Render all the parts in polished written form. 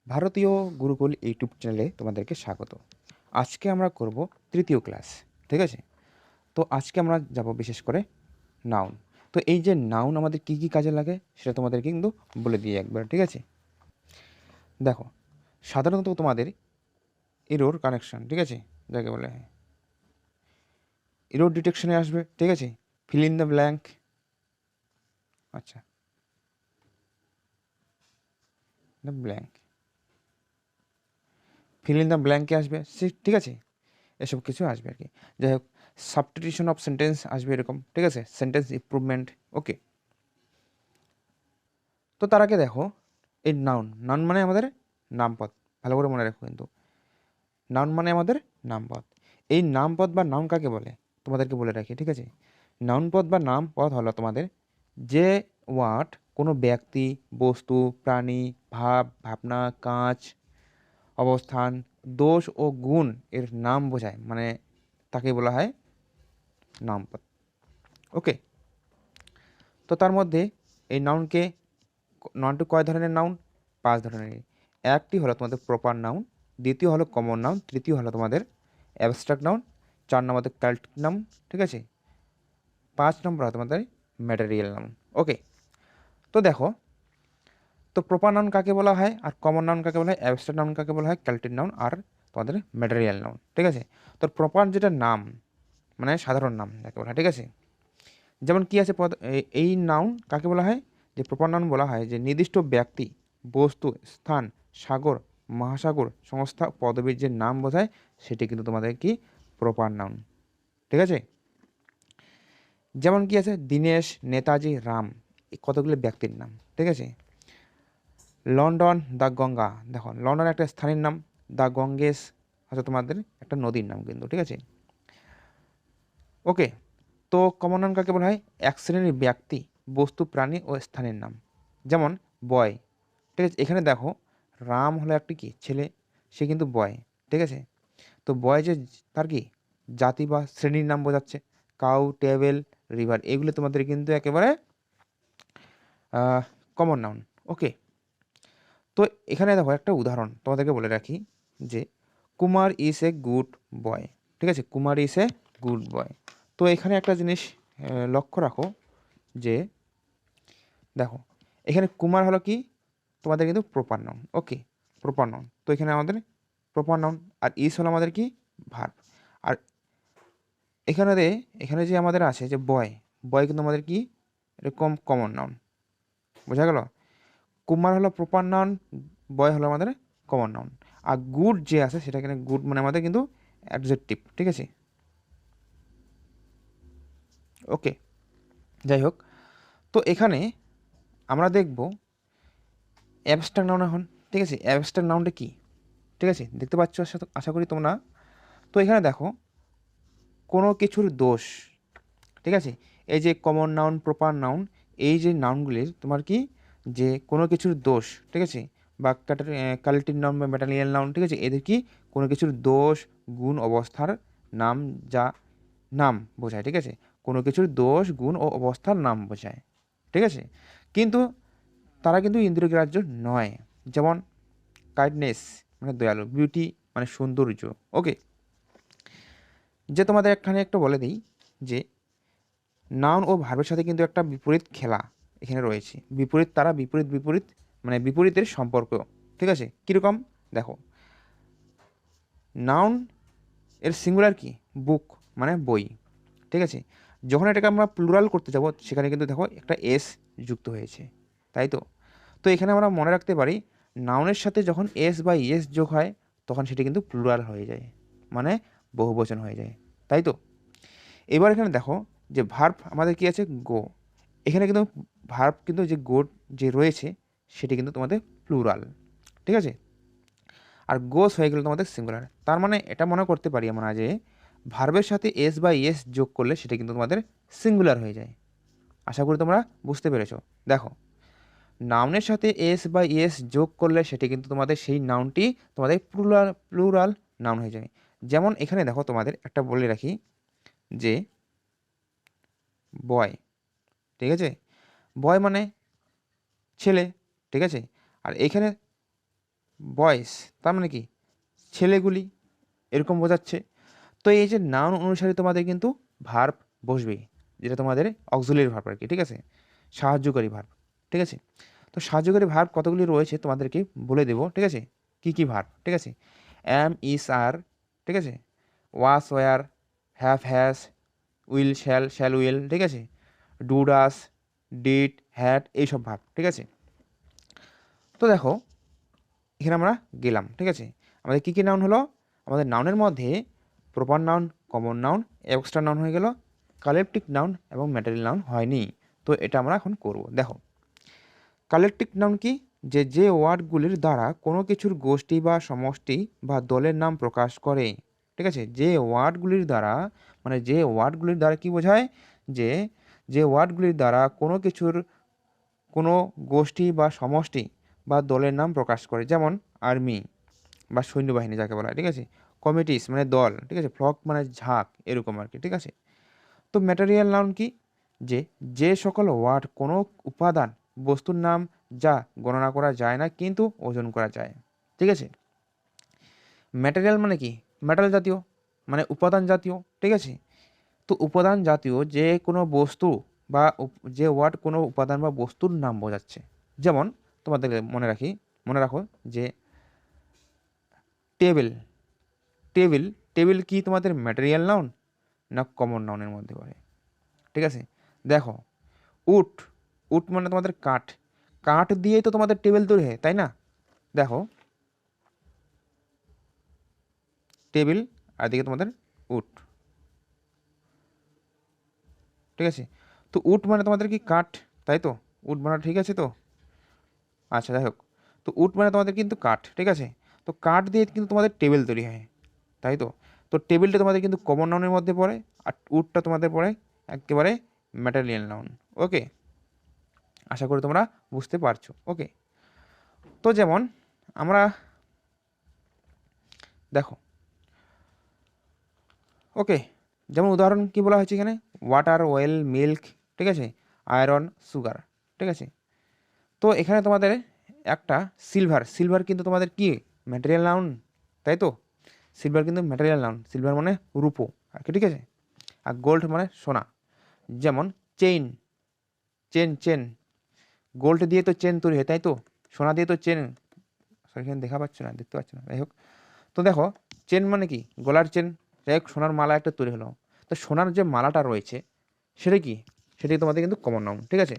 ভারতীয় গুরুকুল ইউটিউব চ্যানেলে তোমাদেরকে স্বাগত। আজকে আমরা করব তৃতীয় ক্লাস। ঠিক আছে? তো আজকে আমরা যাব বিশেষ করে নাউন। তো এই যে নাউন আমাদের কি কি কাজে লাগে সেটা তোমাদেরকে কিন্তু বলে দিই একবার। ঠিক আছে? দেখো, সাধারণত তোমাদের এরর কানেকশন, ঠিক আছে, যাকে বলে এরর ডিটেকশনে আসবে। ঠিক আছে? Fill in the blank. আচ্ছা, the blank, fill in the ব্ল্যাঙ্কে আসবে, ঠিক আছে, এসব কিছু আসবে আর কি। যাই হোক, সাবস্টিটিউশন অফ সেন্টেন্স আসবে এরকম। ঠিক আছে? Sentence improvement. ওকে। তো তার আগে দেখো, এই নাউন, নাউন মানে আমাদের নামপদ। ভালো করে মনে রাখো কিন্তু, নাউন মানে আমাদের নামপদ। এই নামপদ বা নাউন কাকে বলে তোমাদেরকে বলে রাখি। ঠিক আছে? নাউন পদ বা নাম পদ হলো তোমাদের যে ওয়ার্ড কোনো ব্যক্তি, বস্তু, প্রাণী, ভাব, ভাবনা, কাজ, অবস্থান, দোষ ও গুণ এর নাম বোঝায়, মানে তাকে বলা হয় নামপদ। ওকে। তো তার মধ্যে এই নাউনকে, নাউনটি কয় ধরনের নাউন? 5 ধরনের। একটি হলো তোমাদের প্রপার নাউন, দ্বিতীয় হলো কমন নাউন, তৃতীয় হলো তোমাদের অ্যাবস্ট্রাক্ট নাউন, 4 নম্বর কাল্টিক নাউন। ঠিক আছে? 5 নম্বর হলো তোমাদের ম্যাটেরিয়াল নাউন। ওকে। তো দেখো, তো প্রপার নাউন কাকে বলা হয়, আর কমন নাউন কাকে বলা হয়, অ্যাবস্ট্রাক্ট নাউন কাকে বলা হয়, কাল্টিক নাউন, আর তোমাদের ম্যাটেরিয়াল নাউন। ঠিক আছে? তো প্রপার যেটা নাম, মানে সাধারণ নাম যাকে বলা হয়। ঠিক আছে? যেমন কি আছে এই নাউন কাকে বলা হয়, যে প্রপার নাউন বলা হয় যে নির্দিষ্ট ব্যক্তি, বস্তু, স্থান, সাগর, মহাসাগর, সংস্থা, পদবীর যে নাম বোঝায় সেটি কিন্তু তোমাদের কি প্রপার নাউন। ঠিক আছে? যেমন কি আছে দীনেশ, নেতাজি, রাম, এই কতগুলো ব্যক্তির নাম। ঠিক আছে? লন্ডন, দ্য গঙ্গা, দেখো লন্ডন একটা স্থানের নাম, দ্য গঙ্গেস হচ্ছে তোমাদের একটা নদীর নাম কিন্তু। ঠিক আছে? ওকে। তো কমন নাউন কাকে বলা হয়, এক শ্রেণীর ব্যক্তি, বস্তু, প্রাণী ও স্থানের নাম। যেমন বয়। ঠিক আছে? এখানে দেখো, রাম হলো একটি কি ছেলে, সে কিন্তু বয়। ঠিক আছে? তো বয় যে তার কি জাতি বা শ্রেণীর নাম বোঝাচ্ছে। কাউ, টেবিল, রিভার, এগুলো তোমাদের কিন্তু একেবারে কমন নাউন। ওকে। তো এখানে দেখো একটা উদাহরণ তোমাদেরকে বলে রাখি, যে Kumar is a good boy. ঠিক আছে? Kumar is a good boy. তো এখানে একটা জিনিস লক্ষ্য রাখো, যে দেখো এখানে কুমার হলো কি তোমাদের কিন্তু প্রপার নাউন। ওকে, প্রপার নাউন। তো এখানে আমাদের প্রপার নাউন, আর ইস হলো আমাদের কি ভার্ব। আর এখানে যে আমাদের আছে যে বয়, বয় কিন্তু আমাদের কি এরকম কমন নাউন। বোঝা গেল? কুমার হলো প্রপার নাউন, বয় হলো আমাদের কমন নাউন। আর গুড যে আছে সেটা এখানে গুড মানে আমাদের কিন্তু অ্যাডজেক্টিভ। ঠিক আছে? ওকে। যাই হোক, তো এখানে আমরা দেখব অ্যাবস্ট্রাক্ট নাউন এখন। ঠিক আছে? অ্যাবস্ট্রাক্ট নাউনটা কি? ঠিক আছে? দেখতে পাচ্ছ আশা করি তোমরা। তো এখানে দেখো, কোনো কিছুর দোষ। ঠিক আছে? এই যে কমন নাউন, প্রপার নাউন, এই যে নাউনগুলির তোমার কি যে কোনো কিছুর দোষ। ঠিক আছে? বা কালেক্টিভ নাউন বা ম্যাটেরিয়াল নাউন। ঠিক আছে? এদের কি কোনো কিছুর দোষ, গুণ, অবস্থার নাম, যা নাম বোঝায়। ঠিক আছে? কোনো কিছুর দোষ, গুণ ও অবস্থার নাম বোঝায়। ঠিক আছে? কিন্তু তারা কিন্তু ইন্দ্রিয়গ্রাহ্য নয়। যেমন কাইন্ডনেস মানে দয়ালু, বিউটি মানে সৌন্দর্য। ওকে। যে তোমাদের এখানে একটা বলে দিই, যে নাউন ও ভার্বের সাথে কিন্তু একটা বিপরীত খেলা এখানে রয়েছে। বিপরীত তারা বিপরীত বিপরীত মানে বিপরীতের সম্পর্ক। ঠিক আছে? কীরকম দেখো, নাউন এর সিঙ্গুলার কি বুক মানে বই। ঠিক আছে? যখন এটাকে আমরা প্লুরাল করতে যাব সেখানে কিন্তু দেখো একটা এস যুক্ত হয়েছে, তাই তো? তো এখানে আমরা মনে রাখতে পারি, নাউনের সাথে যখন এস বা ইএস যোগ হয় তখন সেটি কিন্তু প্লুরাল হয়ে যায়, মানে বহুবচন হয়ে যায়, তাই তো? এবার এখানে দেখো, যে ভার্ব আমাদের কি আছে গো। এখানে কিন্তু ভার্ব কিন্তু যে গো যে রয়েছে সেটি কিন্তু তোমাদের প্লুরাল। ঠিক আছে? আর গোস হয়ে গেল তোমাদের সিঙ্গুলার। তার মানে এটা মনে করতে পারি আমরা যে ভার্বের সাথে এস বা ইএস যোগ করলে সেটা কিন্তু তোমাদের সিঙ্গুলার হয়ে যায়। আশা করি তোমরা বুঝতে পেরেছো। দেখো, নাউনের সাথে এস বা ইএস যোগ করলে সেটি কিন্তু তোমাদের সেই নাউনটি তোমাদের প্লুরাল প্লুরাল নাউন হয়ে যায়। যেমন এখানে দেখো, তোমাদের একটা বলে রাখি, যে বয়। ঠিক আছে? বয় মানে ছেলে। ঠিক আছে? আর এখানে বয়েস তার মানে কি ছেলেগুলি, এরকম বোঝাচ্ছে। তো এই যে নাউন অনুসারে তোমাদের কিন্তু ভার্ব বসবে, যেটা তোমাদের অক্সিলিয়ারি ভার্ব আর কি, ঠিক আছে, সাহায্যকারী ভার্ব, ঠিক আছে। তো সাহায্যকারী ভার্ব কতগুলি রয়েছে তোমাদেরকে বলে দেবো, ঠিক আছে, কি কি ভার্ব, ঠিক আছে। অ্যাম, ইস, আর, ঠিক আছে, was, were, have, has, will, shall, shall will, ঠিক আছে, ডু, ডাস, ডিড, হ্যাড, এইসব ভার্ব, ঠিক আছে। তো দেখো এখানে আমরা গেলাম, ঠিক আছে। আমাদের কী কী নাউন হলো, আমাদের নাউনের মধ্যে proper noun, common noun, extra noun হয়ে গেল, কালেকটিভ নাউন এবং ম্যাটেরিয়াল নাউন হয়নি। তো এটা আমরা এখন করব। দেখো কালেকটিভ নাউন কি, যে ওয়ার্ডগুলির দ্বারা কোনো কিছুর গোষ্ঠী বা সমষ্টি বা দলের নাম প্রকাশ করে, ঠিক আছে। যে ওয়ার্ডগুলির দ্বারা, মানে যে ওয়ার্ডগুলির দ্বারা কি বোঝায়, যে যে ওয়ার্ডগুলির দ্বারা কোনো কিছুর কোনো গোষ্ঠী বা সমষ্টি বা দলের নাম প্রকাশ করে, যেমন আর্মি বা সৈন্যবাহিনী যাকে বলা হয়, ঠিক আছে, কমিটিস মানে দল, ঠিক আছে, ফ্লক মানে ঝাঁক, এরকম আর কি, ঠিক আছে। তো ম্যাটেরিয়াল নাউন কি, যে যে সকল ওয়ার্ড কোনো উপাদান বস্তুর নাম যা গণনা করা যায় না কিন্তু ওজন করা যায়, ঠিক আছে। ম্যাটেরিয়াল মানে কি, মেটাল জাতীয় মানে উপাদান জাতীয়, ঠিক আছে। তো উপাদান জাতীয় যে কোনো বস্তু বা যে ওয়ার্ড কোনো উপাদান বা বস্তুর নাম বোঝাচ্ছে, যেমন তোমাদের মনে রাখো যে টেবিল, টেবিল, টেবিল কি তোমাদের ম্যাটেরিয়াল নাউন না কমন নাউনের মধ্যে পড়ে, ঠিক আছে। দেখো উড, উড মানে তোমাদের কাঠ, কাঠ দিয়েই তো তোমাদের টেবিল তৈরি হয়, তাই না। দেখো টেবিল আর দিকে তোমাদের উড, ঠিক আছে। তো উড মানে তোমাদের কি কাঠ, তাই তো, উড মানে ঠিক আছে তো। আচ্ছা যাই হোক, তো উড মানে তোমাদের কিন্তু কাঠ, ঠিক আছে। তো কাঠ দিয়ে কিন্তু তোমাদের টেবিল তৈরি হয়, তাই তো। তো টেবিলটা তোমাদের কিন্তু কমন নাউনের মধ্যে পড়ে, আর উডটা তোমাদের পড়ে একেবারে ম্যাটেরিয়াল নাউন। ওকে, আশা করি তোমরা বুঝতে পারছো। ওকে, তো যেমন আমরা দেখো, ওকে, যেমন উদাহরণ কি বলা হয়েছে এখানে, ওয়াটার, অয়েল, মিল্ক, ঠিক আছে, আয়রন, সুগার, ঠিক আছে। তো এখানে তোমাদের একটা সিলভার, সিলভার কিন্তু তোমাদের কি ম্যাটেরিয়াল নাউন, তাই তো। সিলভার কিন্তু ম্যাটেরিয়াল নাউন, সিলভার মানে রূপো আর কি, ঠিক আছে। আর গোল্ড মানে সোনা, যেমন চেইন, চেন, চেন, গোল্ড দিয়ে তো চেন তৈরি হয়, তাই তো, সোনা দিয়ে তো চেন, সরি এখানে দেখা পাচ্ছ না, দেখতে পাচ্ছ না, যাই হোক। তো দেখো চেন মানে কি গলার চেন, যাই হোক সোনার মালা একটা তৈরি হলো। তো সোনার যে মালাটা রয়েছে সেটা কি, সেটাই তোমাদের কিন্তু কমন নাউন, ঠিক আছে।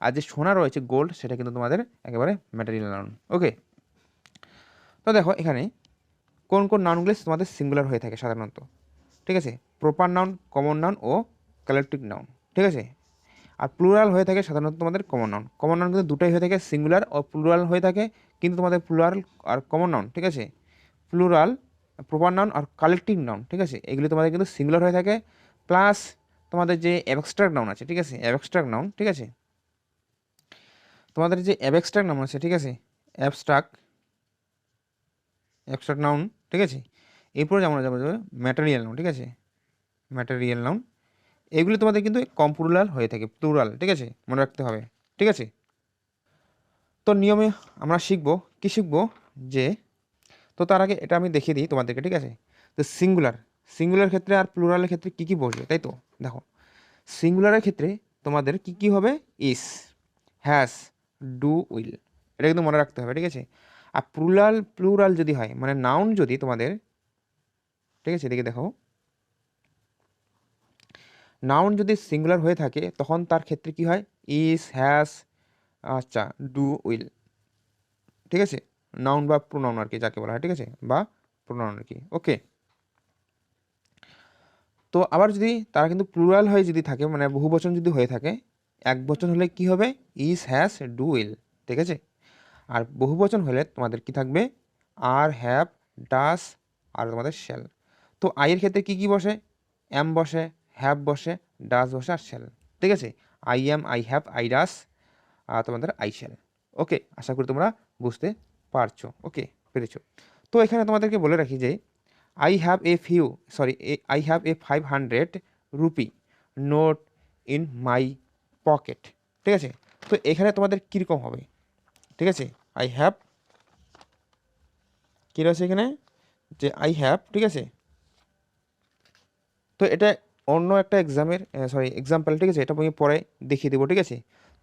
আর যে সোনা রয়েছে গোল্ড, সেটা কিন্তু তোমাদের একেবারে ম্যাটেরিয়াল নাউন। ওকে, তো দেখো এখানে কোন কোন নাউনগুলো তোমাদের সিঙ্গুলার হয়ে থাকে সাধারণত, ঠিক আছে, প্রপার নাউন, কমন নাউন ও কালেকটিভ নাউন, ঠিক আছে। আর প্লুরাল হয়ে থাকে সাধারণত তোমাদের কমন নাউন, কমন নাউন কিন্তু দুটাই হয়ে থাকে, সিঙ্গুলার ও প্লুরাল হয়ে থাকে, কিন্তু তোমাদের প্লুরাল আর কমন নাউন, ঠিক আছে, প্লুরাল, প্রপার নাউন আর কালেকটিভ নাউন, ঠিক আছে, এগুলি তোমাদের কিন্তু সিঙ্গুলার হয়ে থাকে। প্লাস তোমাদের যে অ্যাবস্ট্রাক্ট নাউন আছে, ঠিক আছে, অ্যাবস্ট্রাক্ট নাউন, ঠিক আছে, তোমাদের যে অ্যাবস্ট্রাক্ট নাউন আছে, ঠিক আছে, অ্যাবস্ট্রাক্ট, অ্যাবস্ট্রাক্ট নাউন, ঠিক আছে, এরপরে যেমন যাবে ম্যাটেরিয়াল নাউন, ঠিক আছে, ম্যাটেরিয়াল নাউন, এগুলি তোমাদের কিন্তু কমপ্লুরাল হয়ে থাকে, প্লুরাল, ঠিক আছে, মনে রাখতে হবে, ঠিক আছে। তো নিয়মে আমরা শিখবো, কি শিখবো, যে তো তার আগে এটা আমি দেখিয়ে দিই তোমাদেরকে, ঠিক আছে। তো সিঙ্গুলার, সিঙ্গুলার ক্ষেত্রে আর প্লুরালের ক্ষেত্রে কী কী বসবে, তাই তো। দেখো সিঙ্গুলারের ক্ষেত্রে তোমাদের কি কি হবে, ইস, হ্যাজ, ডু, উইল, এটা কিন্তু মনে রাখতে হবে, ঠিক আছে। আর প্লুরাল, প্লুরাল যদি হয় মানে নাউন যদি তোমাদের, ঠিক আছে, এদিকে দেখো, নাউন যদি সিঙ্গুলার হয়ে থাকে তখন তার ক্ষেত্রে কি হয়, ইস, হ্যাজ, আচ্ছা, ডু, উইল, ঠিক আছে, নাউন বা প্রোনাউন আর কি যাকে বলা হয়, ঠিক আছে, বা প্রোনাউন আর কি। ওকে, তো আবার যদি তারা কিন্তু প্লুরাল হয়ে যদি থাকে মানে বহুবচন যদি হয়ে থাকে, এক বচন হলে কি হবে, ইজ, হ্যাজ, ডু, উইল, ঠিক আছে। আর বহুবচন হলে তোমাদের কি থাকবে, আর, হ্যাভ, ডাস, আর তোমাদের শ্যাল। তো আইয়ের ক্ষেত্রে কি কি বসে, এম বসে, হ্যাভ বসে, ডাস বসে, আর শ্যাল, ঠিক আছে। I am, I have, I does, আর তোমাদের আই শ্যাল। ওকে, আশা করি তোমরা বুঝতে পারছো। ওকে, পেরেছো। তো এখানে তোমাদেরকে বলে রাখি যে I have a few, sorry, I have a 500 rupee note in my pocket, ঠিক আছে। তো এখানে তোমাদের কীরকম হবে, ঠিক আছে, আই হ্যাভ কী রয়েছে এখানে যে আই হ্যাভ, ঠিক আছে। তো এটা অন্য একটা এক্সাম্পল, ঠিক আছে, এটা আমি পরে দেখিয়ে দেবো, ঠিক আছে।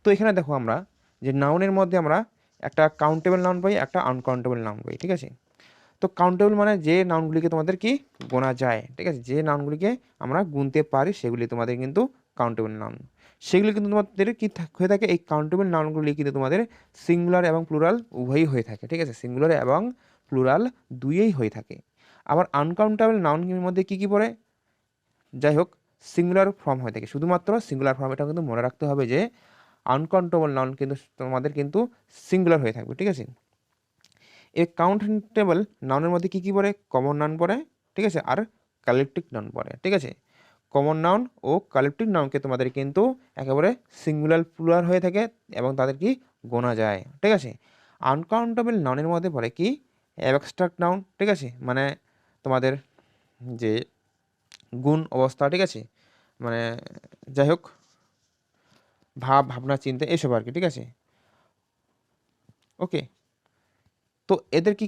তো এখানে দেখো আমরা যে নাউনের মধ্যে আমরা একটা কাউন্টেবল নাউন পাই, একটা আনকাউন্টেবল নাউন পাই, ঠিক আছে। তো কাউন্টেবল মানে যে নাউনগুলিকে তোমাদের কি গোনা যায়, ঠিক আছে, যে নাউনগুলিকে আমরা গুনতে পারি সেগুলি তোমাদের কিন্তু কাউন্টেবল নাউন। সেগুলি কিন্তু তোমাদের কি হয়ে থাকে, এই কাউন্টেবল নাউনগুলি কিন্তু তোমাদের সিঙ্গুলার এবং প্লুরাল উভয়ই হয়ে থাকে, ঠিক আছে, সিঙ্গুলার এবং প্লুরাল দুইয়েই হয়ে থাকে। আবার আনকাউন্টেবল নাউনের মধ্যে কি কি পড়ে, যাই হোক, সিঙ্গুলার ফর্ম হয়ে থাকে, শুধুমাত্র সিঙ্গুলার ফর্ম। এটা কিন্তু মনে রাখতে হবে যে আনকাউন্টেবল নাউন কিন্তু তোমাদের কিন্তু সিঙ্গুলার হয়ে থাকবে, ঠিক আছে। এই কাউন্টেবল নাউনের মধ্যে কী কী পড়ে, কমন নাউন পড়ে, ঠিক আছে, আর কালেকটিভ নাউন পড়ে, ঠিক আছে। কমন নাউন ও কালেকটিভ নাউনকে তোমাদের কিন্তু একেবারে সিঙ্গুলার প্লুরাল হয়ে থাকে এবং তাদের কি গোনা যায়, ঠিক আছে। আনকাউন্টেবল নাউনের মধ্যে পড়ে কি অ্যাবস্ট্রাক্ট নাউন, ঠিক আছে, মানে তোমাদের যে গুণ অবস্থা, ঠিক আছে, মানে যাই হোক ভাবনা চিন্তা এসব আর কি, ঠিক আছে। ওকে, তো এদের কি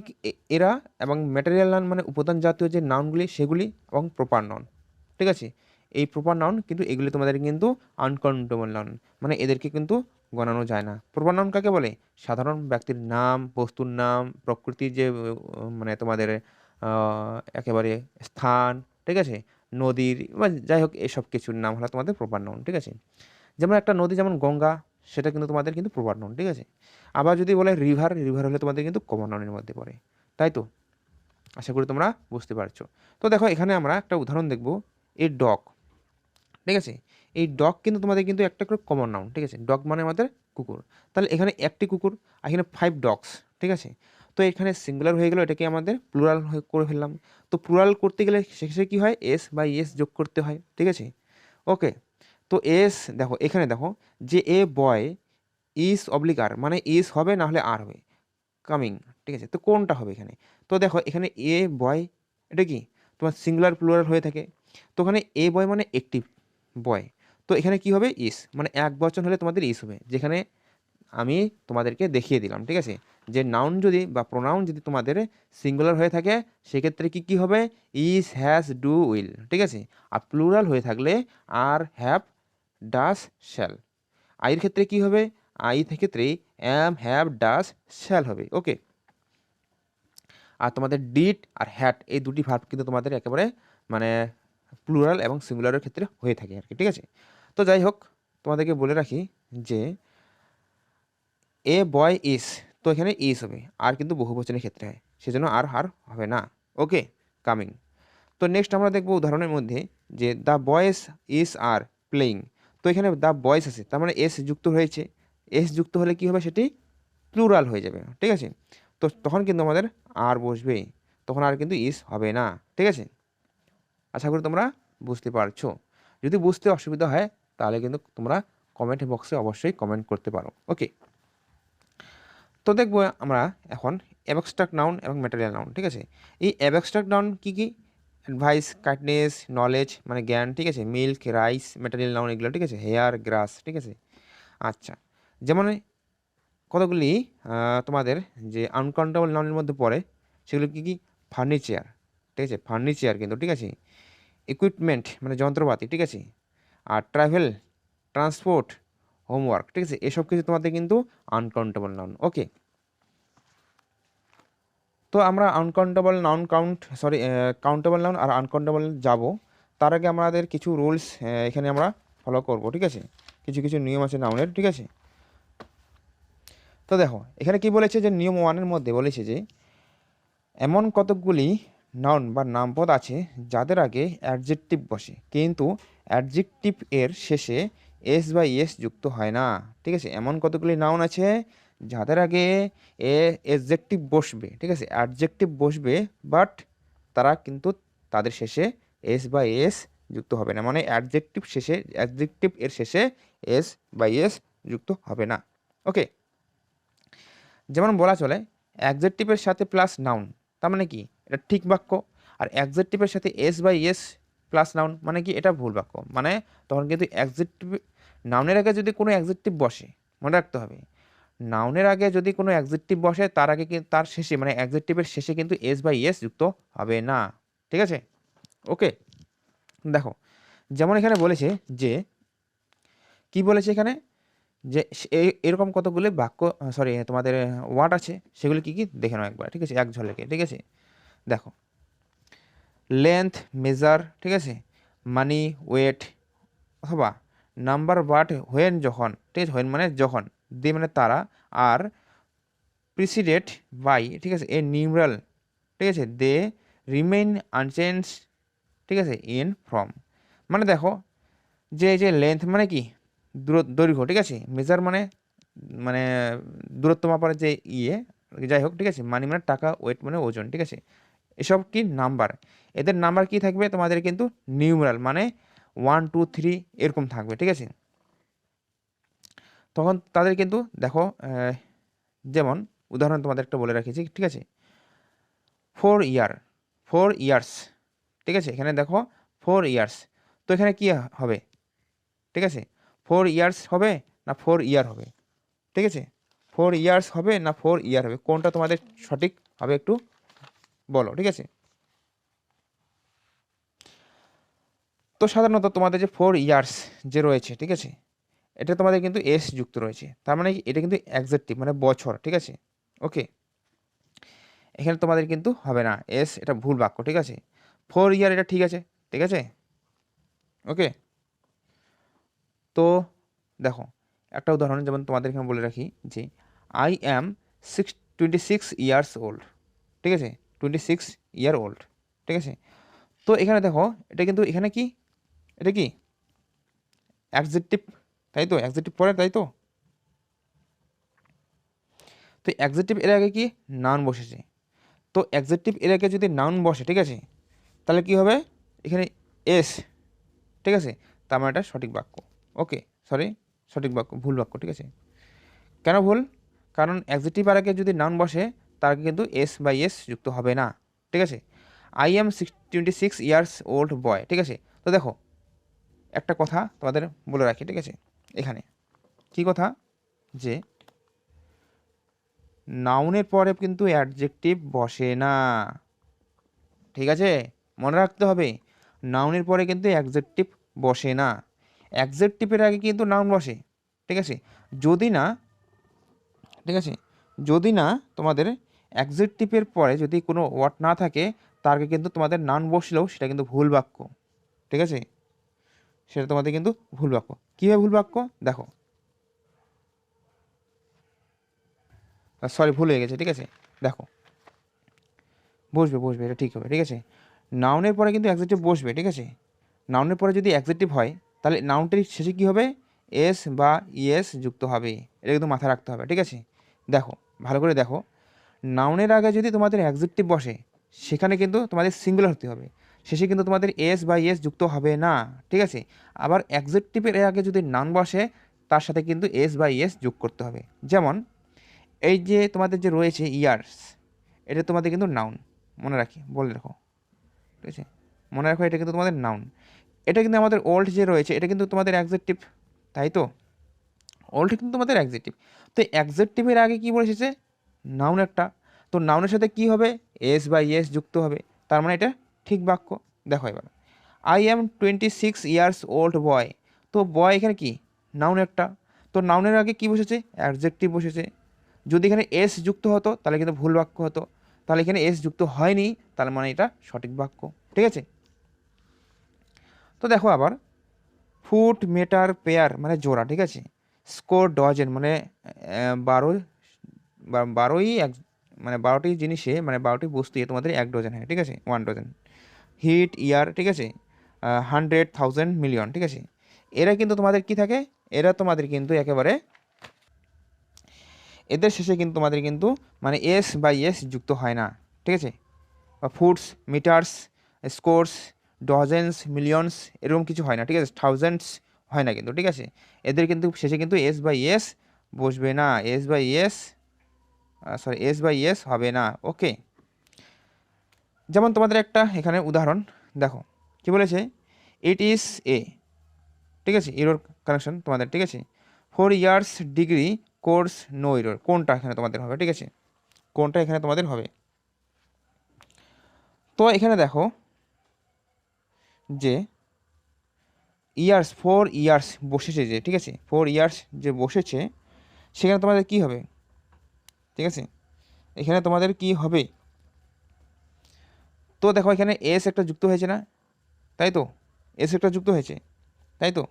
এরা এবং ম্যাটেরিয়াল নাউন মানে উপাদান জাতীয় যে নাউনগুলি সেগুলি এবং প্রপার নাউন, ঠিক আছে। এই প্রপার নাউন কিন্তু এগুলি তোমাদের কিন্তু আনকাউন্টেবল নাউন, মানে এদেরকে কিন্তু গণানো যায় না। প্রপার নাউন কাকে বলে, সাধারণ ব্যক্তির নাম, বস্তুর নাম, প্রকৃতির যে মানে তোমাদের একেবারে স্থান, ঠিক আছে, নদীর বা যাই হোক এসব কিছুর নাম হলো তোমাদের প্রপার নাউন, ঠিক আছে। যেমন একটা নদী যেমন গঙ্গা, সেটা কিন্তু তোমাদের কিন্তু প্রপার নাউন, ঠিক আছে। আবার যদি বলে রিভার, রিভার হলে তোমাদের কিন্তু কমন নাউনের মধ্যে পড়ে, তাই তো। আশা করি তোমরা বুঝতে পারছো। তো দেখো এখানে আমরা একটা উদাহরণ দেখব, এই ডগ, ঠিক আছে। এই ডগ কিন্তু তোমাদের কিন্তু একটা করে কমন নাউন, ঠিক আছে। ডগ মানে আমাদের কুকুর, তাহলে এখানে একটি কুকুর আর এখানে 5 ডগস, ঠিক আছে। তো এখানে সিঙ্গুলার হয়ে গেল, এটাকে আমাদের প্লুরাল করে ফেললাম। তো প্লুরাল করতে গেলে শেষে কি হয়, এস বা ইএস যোগ করতে হয়, ঠিক আছে। ওকে, তো এস দেখো এখানে দেখো যে এ বয় ইস অবলিক আর, মানে ইস হবে না হলে আর হবে, কামিং, ঠিক আছে। তো কোনটা হবে এখানে, তো দেখো এখানে এ বয় এটা কি তোমার সিঙ্গুলার প্লুরাল হয়ে থাকে। তো ওখানে এ বয় মানে একটি বয়, তো এখানে কি হবে, ইস, মানে এক বচন হলে তোমাদের ইস হবে, যেখানে আমি তোমাদেরকে দেখিয়ে দিলাম, ঠিক আছে। যে নাউন যদি বা প্রোনাউন যদি তোমাদের সিঙ্গুলার হয়ে থাকে সেক্ষেত্রে কি কি হবে, ইস, হ্যাজ, ডু, উইল, ঠিক আছে। আর প্লুরাল হয়ে থাকলে আর, হ্যাভ, ডাস, শ্যাল। আইয়ের ক্ষেত্রে কি হবে, আই ক্ষেত্রে অ্যাম, হ্যাভ, ডাস, শ্যাল হবে। ওকে, আর তোমাদের ডিড আর হ্যাট এই দুটি ভার্ব কিন্তু তোমাদের একেবারে মানে প্লুরাল এবং সিঙ্গুলারের ক্ষেত্রে হয়ে থাকে আর কি, ঠিক আছে। তো যাই হোক তোমাদেরকে বলে রাখি যে এ বয় ইস, তো এখানে ইস হবে, আর কিন্তু বহুবচনের ক্ষেত্রে হয়, সেজন্য আর হবে না। ওকে, কামিং। তো নেক্সট আমরা দেখবো উদাহরণের মধ্যে যে দ্য বয়েস ইস আর প্লেয়িং। তো এখানে দ্য বয়েস আছে, তার মানে এস যুক্ত হয়েছে, এস যুক্ত হলে কি হবে, সেটি প্লুরাল হয়ে যাবে, ঠিক আছে। তো তখন কিন্তু আমাদের আর বসবে, তখন আর কিন্তু ইস হবে না, ঠিক আছে। আশা করি তোমরা বুঝতে পারছো। যদি বুঝতে অসুবিধা হয় তাহলে কিন্তু তোমরা কমেন্ট বক্সে অবশ্যই কমেন্ট করতে পারো। ওকে, তো দেখবো আমরা এখন অ্যাবস্ট্রাক্ট নাউন এবং ম্যাটেরিয়াল নাউন, ঠিক আছে। এই অ্যাবস্ট্রাক্ট নাউন কী কী, অ্যাডভাইস, কাইন্ডনেস, নলেজ মানে জ্ঞান, ঠিক আছে, মিল্ক, রাইস, ম্যাটেরিয়াল নাউন এগুলো, ঠিক আছে, হেয়ার, গ্রাস, ঠিক আছে। আচ্ছা, যেমন কতগুলি তোমাদের যে আনকাউন্টেবল নাউনের মধ্যে পড়ে সেগুলো কী কী, ফার্নিচার, ঠিক আছে, ফার্নিচার কিন্তু, ঠিক আছে, ইকুইপমেন্ট মানে যন্ত্রপাতি, ঠিক আছে, আর ট্রাভেল, ট্রান্সপোর্ট, হোমওয়ার্ক, ঠিক আছে, এসব কিছু তোমাদের কিন্তু আনকাউন্টেবল নাউন। ওকে, তো আমরা আনকাউন্টেবল নাউন কাউন্টেবল নাউন আর আনকাউন্টেবল যাব, তার আগে আমাদের কিছু রুলস এখানে আমরা ফলো করব, ঠিক আছে, কিছু কিছু নিয়ম আছে নাউনের, ঠিক আছে। তো দেখো এখানে কি বলেছে যে নিয়ম 1-এর মধ্যে বলেছে যে এমন কতকগুলি নাউন বা নামপদ আছে যাদের আগে অ্যাডজেক্টিভ বসে কিন্তু অ্যাডজেক্টিভ এর শেষে এস বা ইএস যুক্ত হয় না, ঠিক আছে। এমন কতগুলি নাউন আছে যাদের আগে অ্যাডজেক্টিভ বসবে, ঠিক আছে, অ্যাডজেক্টিভ বসবে, বাট তারা কিন্তু তাদের শেষে এস বা এস যুক্ত হবে না, মানে অ্যাডজেক্টিভ এর শেষে এস বা এস যুক্ত হবে না। ওকে, যেমন বলা চলে অ্যাডজেক্টিভের সাথে প্লাস নাউন, তার মানে কি এটা ঠিক বাক্য, আর অ্যাডজেক্টিভের সাথে S by S plus noun মানে কি এটা ভুল বাক্য। মানে তখন কিন্তু অ্যাডজেক্টিভ নাউনের আগে যদি কোনো অ্যাডজেক্টিভ বসে, মনে রাখতে হবে নাউনের আগে যদি কোনো অ্যাডজেক্টিভ বসে তার আগে কিন্তু তার শেষে মানে অ্যাডজেক্টিভের শেষে কিন্তু এস বাই এস যুক্ত হবে না, ঠিক আছে? ওকে, দেখো যেমন এখানে বলেছে যে কি বলেছে এখানে যে এরকম কতগুলো বাক্য সরি তোমাদের ওয়ার্ড আছে, সেগুলো কি কি দেখে নাও একবার, ঠিক আছে, এক ঝলকে, ঠিক আছে? দেখো লেন্থ, মেজার, ঠিক আছে, মানি, ওয়েট, অথবা নাম্বার, বাট, হোয়েন, যখন, ঠিক আছে, হোয়েন মানে যখন, দি মানে তারা, আর প্রিসিডেড বাই, ঠিক আছে, এ নিউমেরাল, ঠিক আছে, দে রিমেইন আনচেঞ্জ, ঠিক আছে, ইন ফ্রম। মানে দেখো যে এই যে লেন্থ মানে কি দৈর্ঘ্য, ঠিক আছে, মেজার মানে মানে দূরত্ব মাপার যে যাই হোক, ঠিক আছে, মানি মানে টাকা, ওয়েট মানে ওজন, ঠিক আছে, এসব কি নাম্বার, এদের নাম্বার কি থাকবে তোমাদের কিন্তু নিউমেরাল, মানে 1 2 3 এরকম থাকবে, ঠিক আছে? তখন তাদের কিন্তু দেখো যেমন উদাহরণ তোমাদের একটা বলে রাখেছি, ঠিক আছে, 4 ইয়ার্স, ঠিক আছে, এখানে দেখো 4 ইয়ার্স, তো এখানে কি হবে, ঠিক আছে, 4 ইয়ার্স হবে না 4 ইয়ার হবে, ঠিক আছে, 4 ইয়ার্স হবে না 4 ইয়ার হবে, কোনটা তোমাদের সঠিক হবে একটু বলো, ঠিক আছে? তো সাধারণত তোমাদের যে 4 ইয়ার্স যে রয়েছে, ঠিক আছে, এটা তোমাদের কিন্তু এস যুক্ত রয়েছে, তার মানে এটা কিন্তু অ্যাডজেক্টিভ মানে বছর, ঠিক আছে? ওকে, এখানে তোমাদের কিন্তু হবে না এস, এটা ভুল বাক্য, ঠিক আছে? 4 ইয়ার এটা ঠিক আছে, ঠিক আছে? ওকে, তো দেখো একটা উদাহরণ যেমন তোমাদের এখানে বলে রাখি যে আই অ্যাম 26 ইয়ার্স ওল্ড, ঠিক আছে, 26 ইয়ার ওল্ড, ঠিক আছে? তো এখানে দেখো এটা কিন্তু এখানে কি, এটা কি অ্যাডজেক্টিভ, তাই তো, অ্যাডজেক্টিভ পড়ে, তাই তো? তো অ্যাডজেক্টিভ এর আগে কি নাউন বসেছে, তো অ্যাডজেক্টিভ এর আগে যদি নাউন বসে, ঠিক আছে, তাহলে কি হবে এখানে এস, ঠিক আছে, তার মানে এটা সঠিক বাক্য। ওকে, সরি, সঠিক বাক্য, ভুল বাক্য, ঠিক আছে? কেন ভুল? কারণ অ্যাডজেক্টিভ আর আগে যদি নাউন বসে তার আগে কিন্তু এস বাই এস যুক্ত হবে না, ঠিক আছে? আই এম 26 ইয়ার্স ওল্ড বয়, ঠিক আছে? তো দেখো একটা কথা তোমাদের বলে রাখি, ঠিক আছে, এখানে কি কথা, যে নাউনের পরে কিন্তু অ্যাডজেক্টিভ বসে না, ঠিক আছে? মনে রাখতে হবে নাউনের পরে কিন্তু অ্যাডজেক্টিভ বসে না, অ্যাডজেক্টিভের আগে কিন্তু নাউন বসে, ঠিক আছে? যদি না, ঠিক আছে, যদি না তোমাদের অ্যাডজেক্টিভের পরে যদি কোনো ওয়ার্ড না থাকে তার আগে কিন্তু তোমাদের নাউন বসলেও সেটা কিন্তু ভুল বাক্য, ঠিক আছে? সেটা তোমাদের কিন্তু ভুল বাক্য। কীভাবে ভুল বাক্য দেখো, সরি ভুল হয়ে গেছে, ঠিক আছে, দেখো বসবে বসবে, এটা ঠিক হবে, ঠিক আছে? নাউনের পরে কিন্তু অ্যাডজেক্টিভ বসবে, ঠিক আছে? নাউনের পরে যদি অ্যাডজেক্টিভ হয় তাহলে নাউনটির শেষে কী হবে, এস বা ইএস যুক্ত হবে, এটা কিন্তু মাথায় রাখতে হবে, ঠিক আছে? দেখো ভালো করে দেখো, নাউনের আগে যদি তোমাদের অ্যাডজেক্টিভ বসে সেখানে কিন্তু তোমাদের সিঙ্গুলার হতে হবে, শেষে কিন্তু তোমাদের এস বা ইএস যুক্ত হবে না, ঠিক আছে? আবার অ্যাডজেক্টিভের আগে যদি নাউন বসে তার সাথে কিন্তু এস বা ইএস যোগ করতে হবে। যেমন এই যে তোমাদের যে রয়েছে ইয়ার্স, এটা তোমাদের কিন্তু নাউন, মনে রাখি বলে রাখো, ঠিক আছে, মনে রাখো এটা কিন্তু তোমাদের নাউন। এটা কিন্তু আমাদের ওল্ড যে রয়েছে এটা কিন্তু তোমাদের অ্যাডজেক্টিভ, তাই তো? ওল্ড কিন্তু তোমাদের অ্যাডজেক্টিভ, তো অ্যাডজেক্টিভের আগে কি বলে এসেছে, নাউন একটা, তো নাউনের সাথে কি হবে, এস বা ইএস যুক্ত হবে, তার মানে এটা ঠিক বাক্য। দেখো এবার আই অ্যাম 26 ইয়ার্স ওল্ড বয়, তো বয় এখানে কি নাউন একটা, তো নাউনের আগে কি বসেছে, অ্যাডজেক্টিভ বসেছে, যদি এখানে এস যুক্ত হতো তাহলে কিন্তু ভুল বাক্য হতো, তাহলে এখানে এস যুক্ত হয়নি, তার মানে এটা সঠিক বাক্য, ঠিক আছে? তো দেখো আবার ফুট, মিটার, পেয়ার মানে জোড়া, ঠিক আছে, স্কোর, ডজন মানে 12, বারোই এক, মানে 12টি জিনিসে মানে 12টি বস্তু তোমাদের 1 ডজন হয়, ঠিক আছে, 1 ডজন। হিট, ইয়ার, ঠিক আছে, 100, 1000, মিলিয়ন, ঠিক আছে, এরা কিন্তু তোমাদের কি থাকে, এরা তোমাদের কিন্তু একেবারে এদের শেষে কিন্তু তোমাদের কিন্তু মানে এস বাই এস যুক্ত হয় না, ঠিক আছে? Foots, metres, scores, dozens, millions এরকম কিছু হয় না, ঠিক আছে, থাউজেন্ডস হয় না কিন্তু, ঠিক আছে? এদের কিন্তু শেষে কিন্তু এস বাই এস বসবে না, S by S sorry S by S হবে না। ওকে, যেমন তোমাদের একটা এখানে উদাহরণ দেখো কি বলেছে, ইট ইজ এ, ঠিক আছে, ইরোর কানেকশন তোমাদের, ঠিক আছে, 4 years degree course no error, কোনটা এখানে তোমাদের হবে, ঠিক আছে, কোনটা এখানে তোমাদের হবে। তো এখানে দেখো যে ইয়ার্স, 4 ইয়ার্স বসেছে যে, ঠিক আছে, 4 ইয়ার্স যে বসেছে, সেখানে তোমাদের কি হবে, ঠিক আছে, এখানে তোমাদের কি হবে। তো দেখো এখানে এস একটা যুক্ত হয়েছে না, তাই তো, এস একটা যুক্ত হয়েছে, তাই তো।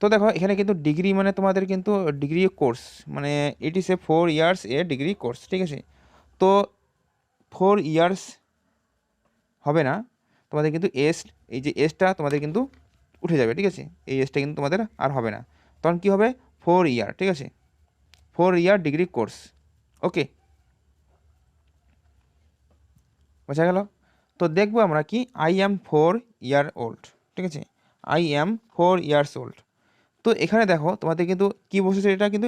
তো দেখো এখানে কিন্তু ডিগ্রি মানে তোমাদের কিন্তু ডিগ্রি কোর্স, মানে ইট ইস এ 4 ইয়ার্স এ ডিগ্রি কোর্স, ঠিক আছে। তো 4 ইয়ার্স হবে না, তোমাদের কিন্তু এস, এই যে এসটা তোমাদের কিন্তু উঠে যাবে, ঠিক আছে, এই এসটা কিন্তু তোমাদের আর হবে না, তখন কি হবে 4 ইয়ার, ঠিক আছে, 4 ইয়ার ডিগ্রি কোর্স। ওকে, বোঝা গেল। তো দেখবো আমরা কি আই অ্যাম 4 ইয়ার ওল্ড, ঠিক আছে, আই অ্যাম 4 ইয়ার্স ওল্ড। তো এখানে দেখো তোমাদের কিন্তু কি বসেছে, এটা কিন্তু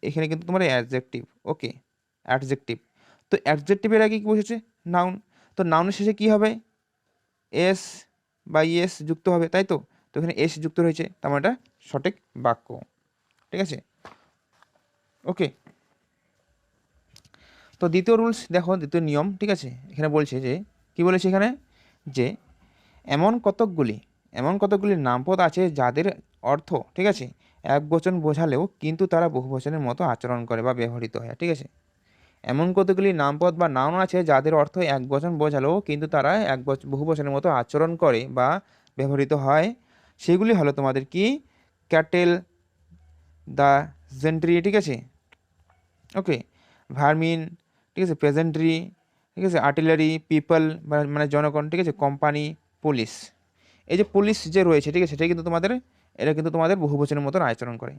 এখানে কিন্তু তোমার অ্যাডজেক্টিভ। ওকে, অ্যাডজেক্টিভ। তো অ্যাডজেক্টিভের আগে কি বসেছে, নাউন। তো নাউনের শেষে কি হবে, এস বা ইএস যুক্ত হবে, তাই তো। তো এখানে এস যুক্ত রয়েছে, তার মানে এটা সঠিক বাক্য, ঠিক আছে। ওকে, তো দ্বিতীয় রুলস দেখো, দ্বিতীয় নিয়ম, ঠিক আছে, এখানে বলছে যে কি বলেছে এখানে, যে এমন কতকগুলি নামপদ আছে যাদের অর্থ, ঠিক আছে, একবচন বোঝালেও কিন্তু তারা বহুবচনের মতো আচরণ করে বা ব্যবহৃত হয়, ঠিক আছে। এমন কতগুলি নামপদ বা নাউন আছে যাদের অর্থ একবচন বোঝালেও কিন্তু তারা বহুবচনের মতো আচরণ করে বা ব্যবহৃত হয়। সেগুলি হলো তোমাদের কি, ক্যাটেল, দ্য জেন্ট্রি, ঠিক আছে, ওকে, ভার্মিন, ঠিক আছে, পেজেন্ট্রি, ঠিক আছে, আর্টিলারি, পিপল মানে জনগণ, ঠিক আছে, কোম্পানি, পুলিশ। এই যে পুলিশ যে রয়েছে, ঠিক আছে, সেটা কিন্তু তোমাদের, এটা কিন্তু তোমাদের বহুবচনের মতন আচরণ করে।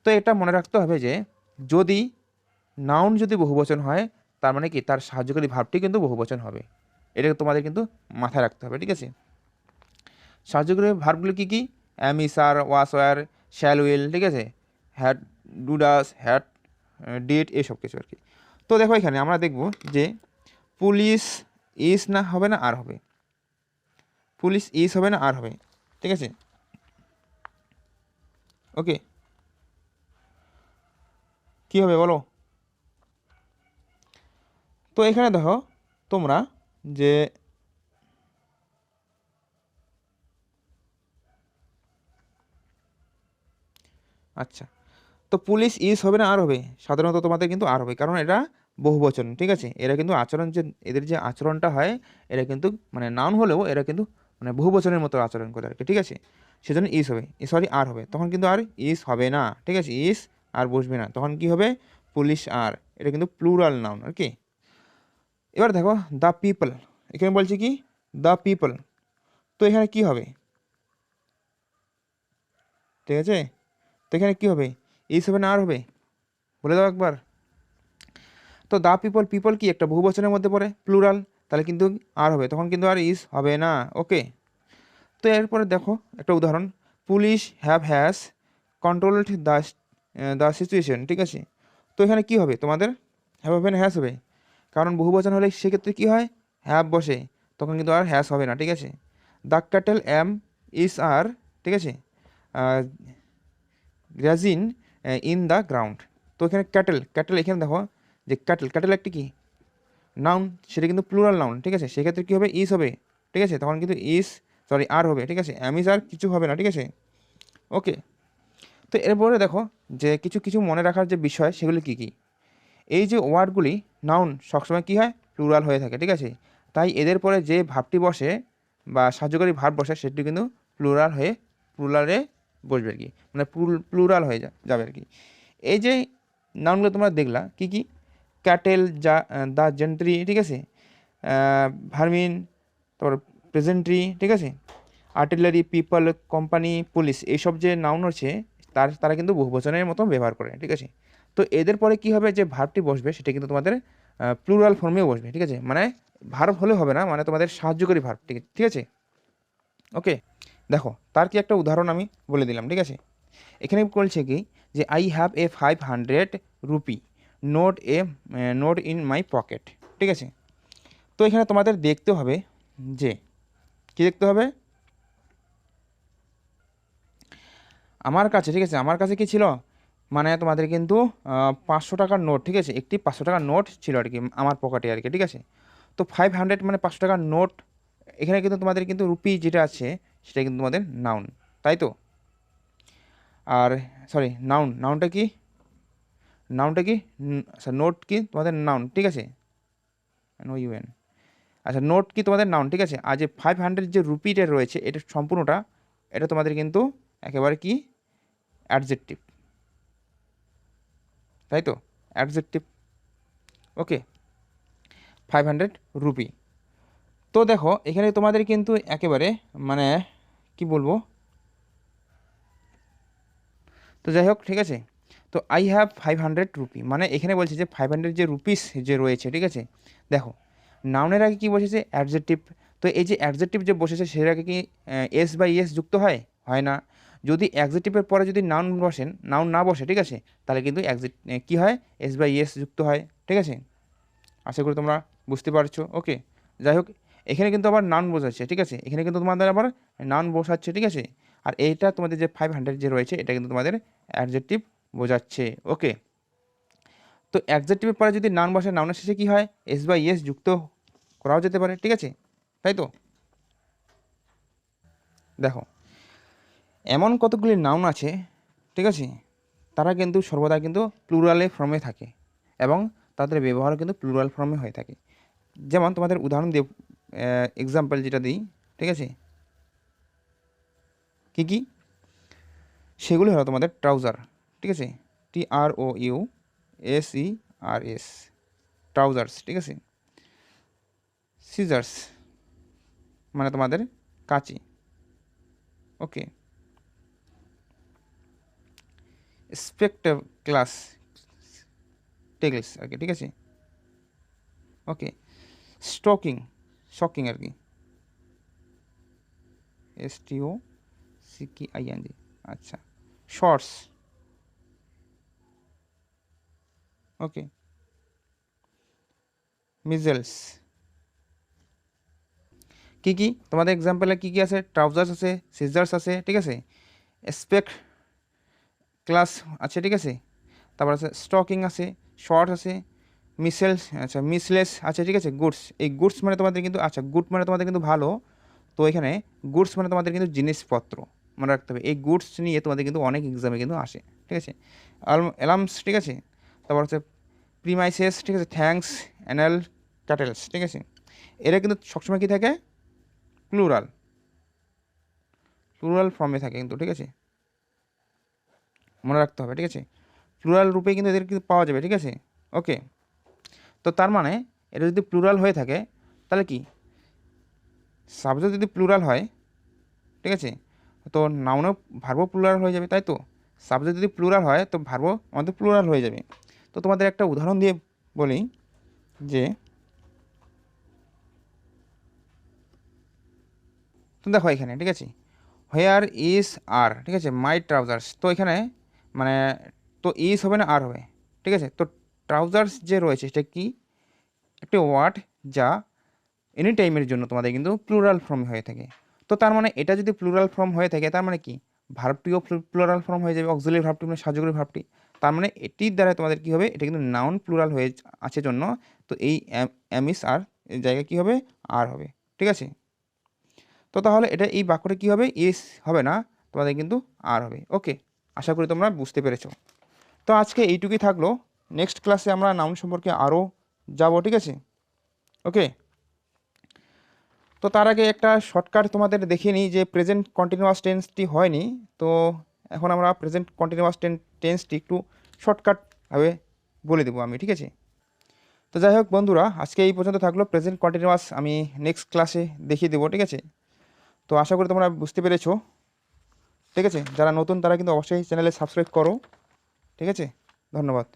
তো এটা মনে রাখতে হবে যে যদি নাউন যদি বহুবচন হয়, তার মানে কি তার সাহায্যকারী ভার্বটি কিন্তু বহুবচন হবে, এটা তোমাদের কিন্তু মাথায় রাখতে হবে, ঠিক আছে। সাহায্যকারী ভার্বগুলো কী কী, অ্যাম, ইস, আর, ওয়াস, ওয়ার, শ্যাল, উইল, ঠিক আছে, had, do, does, had, did, এসব কিছু আর কি। তো দেখো এখানে আমরা দেখব যে পুলিশ ইস না হবে না আর হবে, পুলিশ ইস হবে না আর হবে, ঠিক আছে। ওকে, কি হবে বলো। তো এখানে দেখো তোমরা যে আচ্ছা, তো পুলিশ ইজ হবে না আর হবে, সাধারণত তোমাদের কিন্তু আর হবে, কারণ এটা বহুবচন, ঠিক আছে, এরা কিন্তু আচরণ যে এদের যে আচরণটা হয়, এরা কিন্তু মানে নাউন হলেও এরা কিন্তু মানে বহুবচনের মতো আচরণ করে আর কি, ঠিক আছে। সেজন্য ইজ হবে, সরি আর হবে, তখন কিন্তু আর ইজ হবে না, ঠিক আছে, ইজ আর বসবে না, তখন কি হবে পুলিশ আর, এটা কিন্তু প্লুরাল নাউন আর কি। এবার দেখো দ্য পিপল, এখানে বলছি কি দ্য পিপল, তো এখানে কি হবে, ঠিক আছে, তো এখানে কি হবে, ইজ হবে না আর হবে, বলে দাও একবার। তো দা পিপল, পিপল কি একটা বহুবচনের মধ্যে পড়ে, প্লুরাল, তাহলে কিন্তু আর হবে, তখন কিন্তু আর ইজ হবে না। ওকে, তো এরপরে দেখো একটা উদাহরণ, police has controlled the situation, ঠিক আছে। তো এখানে কি হবে তোমাদের, হ্যাভ হবে না হ্যাজ হবে, কারণ বহুবচন হলে সেক্ষেত্রে কি হয়, হ্যাভ বসে, তখন কিন্তু আর হ্যাজ হবে না, ঠিক আছে। দ্য ক্যাটেল এম ইজ আর, ঠিক আছে, গ্রাজিন ইন দ্য গ্রাউন্ড। তো এখানে ক্যাটেল, ক্যাটেল এখানে দেখো যে ক্যাটেল, ক্যাটেল একটি কি নাউন, সেটা কিন্তু প্লুরাল নাউন, ঠিক আছে, সেক্ষেত্রে কী হবে ইজ হবে, ঠিক আছে, তখন কিন্তু ইজ সরি আর হবে, ঠিক আছে, অ্যামিজ আর কিছু হবে না, ঠিক আছে। ওকে, তো এরপরে দেখো যে কিছু কিছু মনে রাখার যে বিষয় সেগুলি কী কী, এই যে ওয়ার্ডগুলি নাউন সবসময় কী হয় প্লুরাল হয়ে থাকে, ঠিক আছে, তাই এদের পরে যে ভাবটি বসে বা সাহায্যকারী ভার্ব বসে সেটি কিন্তু প্লুরাল হয়ে প্লুরালে বসবে আর কি, মানে প্লুরাল হয়ে যাবে আর কি। এই যে নাউনগুলো তোমরা দেখলা কী কী, ক্যাটেল, দ্য জেন্ট্রি, ঠিক আছে, ভার্মিন, তারপর প্রেজেন্ট্রি, ঠিক আছে, আর্টিলারি, পিপল, কোম্পানি, পুলিশ, এইসব যে নাউন হচ্ছে তারা কিন্তু বহুবচনের মতো ব্যবহার করে, ঠিক আছে। তো এদের পরে কি হবে, যে ভার্বটি বসবে সেটা কিন্তু তোমাদের প্লুরাল ফর্মেও বসবে, ঠিক আছে, মানে ভার্ব হলে হবে না, মানে তোমাদের সাহায্যকারী ভার্ব, ঠিক আছে। ওকে, দেখো তার কি একটা উদাহরণ আমি বলে দিলাম, ঠিক আছে। এখানে বলছে কি যে I have a 500 rupee note in my pocket, ঠিক আছে। তো এখানে তোমাদের দেখতে হবে যে কি দেখতে হবে, আমার কাছে, ঠিক আছে, আমার কাছে কি ছিল মানে তোমাদের কিন্তু 500 টাকার নোট, ঠিক আছে, একটি 500 টাকার নোট ছিল আর কি আমার পকেটে আর কি, ঠিক আছে। তো 500 মানে 500 টাকার নোট, এখানে কিন্তু তোমাদের কিন্তু রুপি যেটা আছে সেটা কিন্তু তোমাদের নাউন, তাই তো। আর সরি, নাউনটা কি, আচ্ছা নোট কি তোমাদের নাউন, ঠিক আছে, নো ইউএন। আচ্ছা নোট কি তোমাদের নাউন, ঠিক আছে। আর যে 500 যে রুপিটা রয়েছে এটা সম্পূর্ণটা, এটা তোমাদের কিন্তু একেবারে কি অ্যাডজেক্টিভ, তাই তো, অ্যাডজেক্টিভ। ওকে, 500 রুপি। তো দেখো এখানে তোমাদের কিন্তু একেবারে মানে কি বলবো, তো যাই হোক, ঠিক আছে। তো আই হ্যাভ 500 রুপি, মানে এখানে বলছে যে 500 যে রুপিস যে রয়েছে, ঠিক আছে। দেখো নাউনের আগে কি বসেছে, অ্যাডজেক্টিভ। তো এই যে অ্যাডজেক্টিভ যে বসেছে সেটার আগে কি এস বা ইএস যুক্ত হয়, হয় না। যদি অ্যাডজেক্টিভের পরে যদি নাউন না বসে, ঠিক আছে, তাহলে কিন্তু কি হয়, এস বা ইএস যুক্ত হয়, ঠিক আছে। আশা করি তোমরা বুঝতে পারছো। ওকে, যাই হোক, এখানে কিন্তু আবার নাউন বোঝাচ্ছে, ঠিক আছে, এখানে কিন্তু তোমাদের আবার নাউন বসাচ্ছে, ঠিক আছে। আর এইটা তোমাদের যে 500 যে রয়েছে এটা কিন্তু তোমাদের অ্যাডজেক্টিভ বোঝাচ্ছে। ওকে, তো অ্যাডজেক্টিভের পরে যদি নাউন বসে, নাউনের শেষে কি হয়, এস বা ইএস যুক্ত করাও যেতে পারে, ঠিক আছে, তাই তো। দেখো এমন কতগুলি নাউন আছে, ঠিক আছে, তারা কিন্তু সর্বদা কিন্তু প্লুরালে ফর্মে থাকে এবং তাদের ব্যবহারও কিন্তু প্লুরাল ফর্মে হয়ে থাকে। যেমন তোমাদের উদাহরণ দিয়ে এক্সাম্পল যেটা দিই, ঠিক আছে, কী কী, সেগুলি হলো তোমাদের ট্রাউজার, ঠিক আছে, TROUSERS, ট্রাউজার্স, ঠিক আছে। সিজার্স মানে তোমাদের কাঁচি। ওকে, ক্লাস টেগলস আর কি, ঠিক আছে। ওকে, শকিং আর কি, STOCKING। আচ্ছা, শর্টস। ওকে, মিজেলস। কী কী তোমাদের এক্সাম্পলে কী কী আছে, ট্রাউজার্স আছে, সিজার্স আছে, ঠিক আছে, স্পেক্ট ক্লাস আছে, ঠিক আছে, তারপর আছে স্টকিং আছে, শর্টস আছে, মিসলেস আছে, ঠিক আছে, গুডস। এই গুডস মানে তোমাদের কিন্তু, আচ্ছা গুড মানে তোমাদের কিন্তু ভালো, তো এখানে গুডস মানে তোমাদের কিন্তু জিনিসপত্র, মনে রাখতে হবে। এই গুডস নিয়ে তোমাদের কিন্তু অনেক এক্সামে কিন্তু আসে, ঠিক আছে। অ্যালার্মস, ঠিক আছে, তারপর হচ্ছে প্রিমাইসেস, ঠিক আছে, থ্যাঙ্কস, অ্যানাল, ক্যাটেলস, ঠিক আছে। এরা কিন্তু সবসময় কী থাকে, প্লুরাল ফর্মে থাকে কিন্তু, ঠিক আছে, মনে রাখতে হবে, ঠিক আছে। প্লুরাল রূপে কিন্তু এদের কিন্তু পাওয়া যাবে, ঠিক আছে। ওকে, তো তার মানে এটা যদি প্লুরাল হয়ে থাকে তাহলে কি, সাবজেক্ট যদি প্লুরাল হয়, ঠিক আছে, তো নাউনও ভার্বও প্লুরাল হয়ে যাবে, তাই তো। সাবজেক্ট যদি প্লুরাল হয় তো ভার্বও আমাদের প্লুরাল হয়ে যাবে। তো তোমাদের একটা উদাহরণ দিয়ে বলি যে, তো দেখো এখানে, ঠিক আছে, হোয়ার ইজ আর, ঠিক আছে, মাই ট্রাউজার্স। তো এখানে মানে তো ইজ হবে না আর হবে, ঠিক আছে। তো ট্রাউজার্স যে রয়েছে সেটা কি, একটি ওয়ার্ড যা এনি টাইমের জন্য তোমাদের কিন্তু প্লুরাল ফর্ম হয়ে থাকে। তো তার মানে এটা যদি প্লুরাল ফর্ম হয়ে থাকে তার মানে কি, ভার্বটিও প্লুরাল ফর্ম হয়ে যাবে, অক্সিলারি ভার্বটি মানে সাহায্যকারী ভার্বটি। তার মানে এটির দ্বারা তোমাদের কি হবে, এটা কিন্তু নাউন প্লুরাল হয়ে আছে জন্য, তো এই এমিস আর এই জায়গায় কী হবে, আর হবে, ঠিক আছে। তো তাহলে এটা এই বাক্যটা কী হবে, ইস হবে না, তোমাদের কিন্তু আর হবে। ওকে, আশা করি তোমরা বুঝতে পেরেছো। তো আজকে এইটুকুই থাকলো, নেক্সট ক্লাসে আমরা নাউন সম্পর্কে আরও যাব, ঠিক আছে। ওকে, তো তার আগে একটা শর্টকাট তোমাদের দেখিয়ে নিই যে প্রেজেন্ট কন্টিনিউয়াস টেন্সটি হয়নি, তো এখন আমরা প্রেজেন্ট কন্টিনিউয়াস টেন্সটি একটু শর্টকাটভাবে বলে দেবো আমি, ঠিক আছে। তো যাই হোক বন্ধুরা, আজকে এই পর্যন্ত থাকলো, প্রেজেন্ট কন্টিনিউয়াস আমি নেক্সট ক্লাসে দেখিয়ে দেবো, ঠিক আছে। তো আশা করি তোমরা বুঝতে পেরেছো, ঠিক আছে। যারা নতুন তারা কিন্তু অবশ্যই চ্যানেলে সাবস্ক্রাইব করো, ঠিক আছে। ধন্যবাদ।